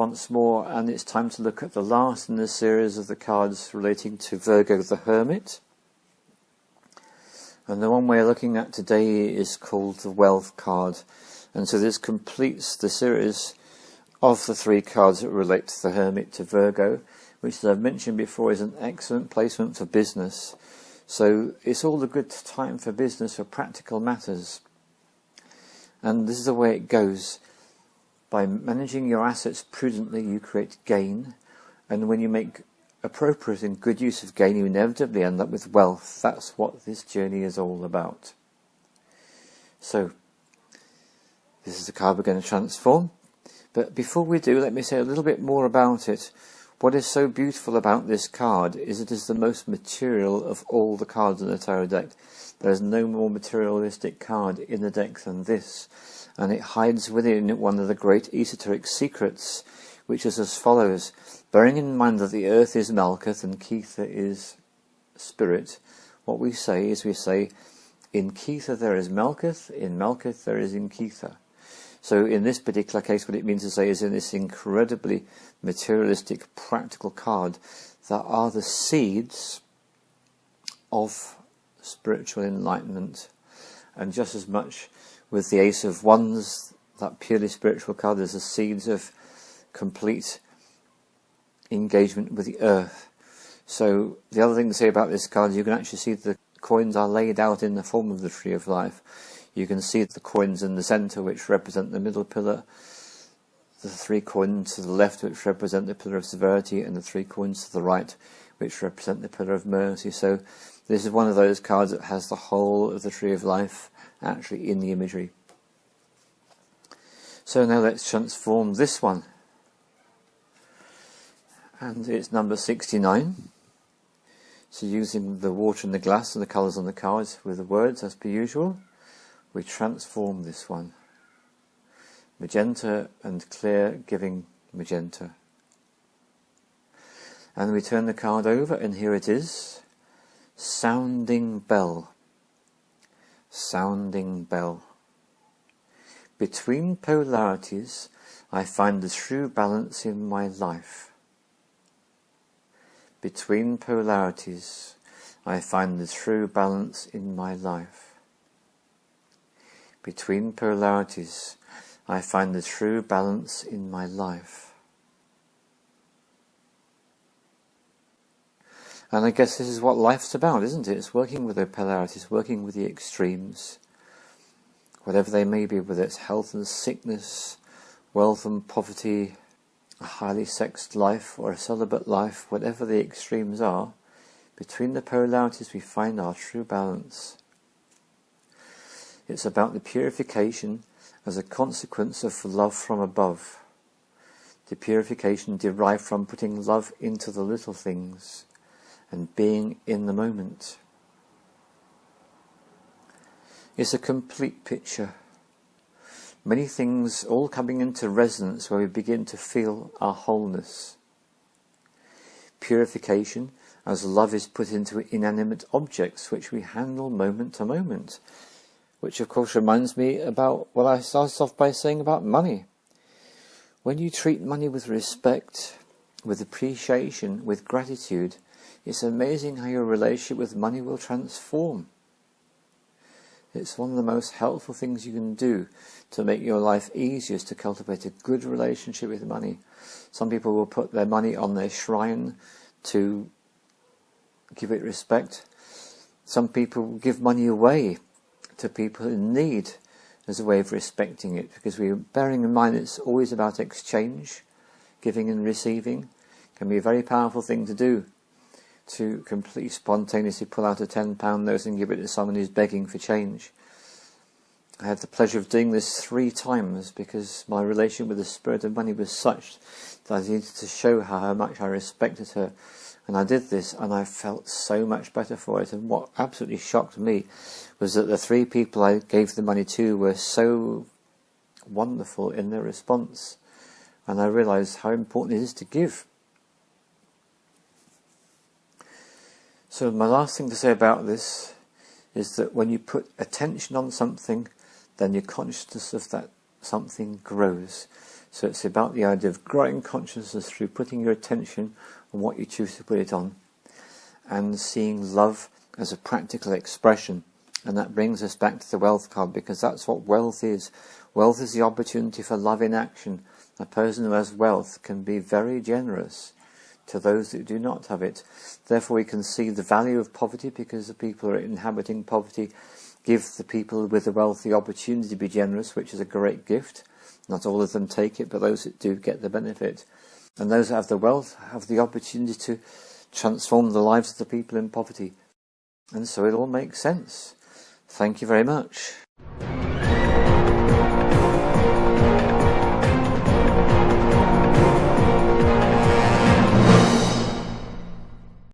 once more, and it's time to look at the last in the series of the cards relating to Virgo the Hermit. And the one we're looking at today is called the Wealth card. And so this completes the series of the 3 cards that relate to the Hermit to Virgo, which, as I've mentioned before, is an excellent placement for business. So it's all a good time for business, for practical matters. And this is the way it goes. By managing your assets prudently, you create gain. And when you make appropriate and good use of gain, you inevitably end up with wealth. That's what this journey is all about. So, this is the card we're going to transform. But before we do, let me say a little bit more about it. What is so beautiful about this card is it is the most material of all the cards in the tarot deck. There is no more materialistic card in the deck than this. And it hides within it one of the great esoteric secrets, which is as follows. Bearing in mind that the earth is Malkuth and Kether is spirit, what we say is in Kether there is Malkuth, in Malkuth there is in Kether. So in this particular case, what it means to say is in this incredibly materialistic, practical card, there are the seeds of spiritual enlightenment. And just as much with the Ace of Wands, that purely spiritual card, there's the seeds of complete engagement with the earth. So the other thing to say about this card is you can actually see the coins are laid out in the form of the Tree of Life. You can see the coins in the centre, which represent the middle pillar, the 3 coins to the left, which represent the pillar of severity, and the 3 coins to the right, which represent the pillar of mercy. So this is one of those cards that has the whole of the Tree of Life actually in the imagery. So now let's transform this one. And it's number 69. So using the water and the glass and the colours on the cards with the words as per usual, we transform this one. Magenta and clear giving magenta. And we turn the card over, and here it is. Sounding bell. Sounding bell. Between polarities, I find the true balance in my life. Between polarities, I find the true balance in my life. Between polarities, I find the true balance in my life. And I guess this is what life's about, isn't it? It's working with the polarities, working with the extremes, whatever they may be, whether it's health and sickness, wealth and poverty, a highly sexed life or a celibate life, whatever the extremes are, between the polarities we find our true balance. It's about the purification as a consequence of love from above. The purification derived from putting love into the little things and being in the moment. It's a complete picture. Many things all coming into resonance where we begin to feel our wholeness. Purification as love is put into inanimate objects which we handle moment to moment. Which of course reminds me about what I started off by saying about money. When you treat money with respect, with appreciation, with gratitude, it's amazing how your relationship with money will transform. It's one of the most helpful things you can do to make your life easier, is to cultivate a good relationship with money. Some people will put their money on their shrine to give it respect. Some people give money away to people in need as a way of respecting it, because we're bearing in mind it's always about exchange, giving and receiving. Can be a very powerful thing to do, to completely spontaneously pull out a £10 note and give it to someone who's begging for change. I had the pleasure of doing this 3 times because my relation with the spirit of money was such that I needed to show her how much I respected her. And I did this, and I felt so much better for it. And what absolutely shocked me was that the 3 people I gave the money to were so wonderful in their response. And I realised how important it is to give. So my last thing to say about this is that when you put attention on something, then your consciousness of that something grows. So it's about the idea of growing consciousness through putting your attention on what you choose to put it on, and seeing love as a practical expression. And that brings us back to the wealth card, because that's what wealth is. Wealth is the opportunity for love in action. A person who has wealth can be very generous to those that do not have it. Therefore we can see the value of poverty, because the people who are inhabiting poverty give the people with the wealth the opportunity to be generous, which is a great gift. Not all of them take it, but those that do get the benefit. And those that have the wealth have the opportunity to transform the lives of the people in poverty. And so it all makes sense. Thank you very much.